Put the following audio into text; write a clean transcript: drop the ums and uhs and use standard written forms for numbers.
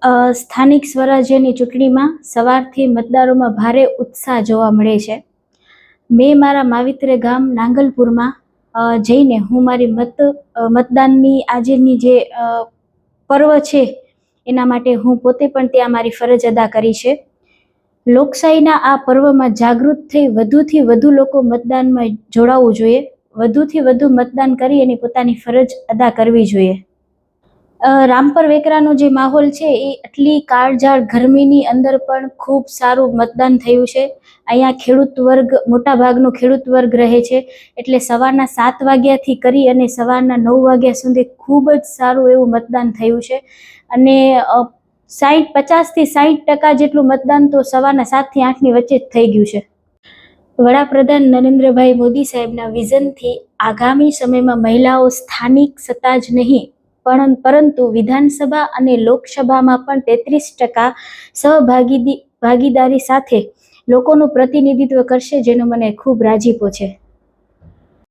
સ્થાનિક સ્વરાજ્યની ચૂંટણીમાં સવારથી મતદારોમાં ભારે ઉત્સાહ જોવા મળે છે. મેં મારા માવિત્રે ગામ નાંગલપુરમાં જઈને હું મારી મતદાનની આજેની જે પર્વ છે એના માટે હું પોતે પણ ત્યાં મારી ફરજ અદા કરી છે. લોકશાહીના આ પર્વમાં જાગૃત થઈ વધુથી વધુ લોકો મતદાનમાં જોડાવવું જોઈએ, વધુથી વધુ મતદાન કરી અને પોતાની ફરજ અદા કરવી જોઈએ. રામપર વેકરાનો જે માહોલ છે એ આટલી કાળઝાળ ગરમીની અંદર પણ ખૂબ સારું મતદાન થયું છે. અહીંયા ખેડૂત વર્ગ, મોટા ભાગનો ખેડૂત વર્ગ રહે છે, એટલે સવારના 7 વાગ્યાથી કરી અને સવારના 9 વાગ્યા સુધી ખૂબ જ સારું એવું મતદાન થયું છે. અને 50થી 60% જેટલું મતદાન તો સવારના 7 થી 8ની વચ્ચે જ થઈ ગયું છે. વડાપ્રધાન નરેન્દ્રભાઈ મોદી સાહેબના વિઝનથી આગામી સમયમાં મહિલાઓ સ્થાનિક સત્તા જ નહીં પરંતુ વિધાનસભા અને લોકસભામાં પણ 33% ભાગીદારી સાથે લોકોનું પ્રતિનિધિત્વ કરશે, જેનો મને ખૂબ રાજીપો છે.